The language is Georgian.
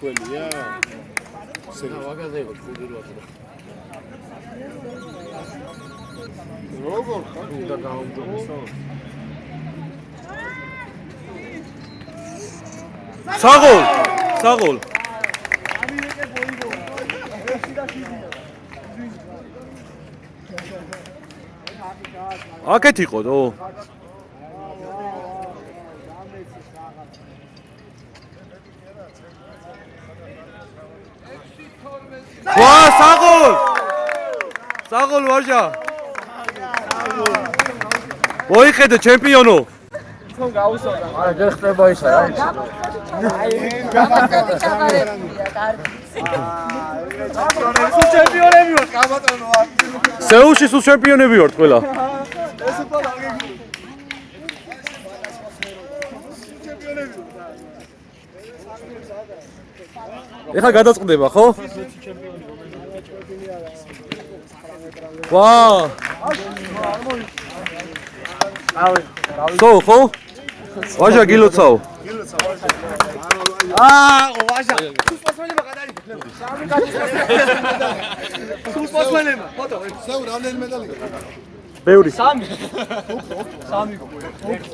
ყველია. ვაგაზეო ხუდირვათა. როგორ უნდა გაუმჯობესო. საღოლ. აქეთ იყო დო. ვა საღოლ ვაჟა. მოიხედე ჩემპიონო. არა გეხტება ისა რა. სულ ჩემპიონები ვართ, გაბატონო ვარ. სეულში სულ ჩემპიონები ვართ ყველა. ეს უფრო დაგეგმილი. ჩემპიონები ვართ. ეხლა გადაწყდება ხო? ვა! სო ხო? ვაჟა გილოცაო. ვაჟა. სულსპორტსმენებმა გადაიდეთ. სულსპორტსმენებმა. ფოტო. სეულ რამდენი медали გაქვს? ბევრი. 3. 3.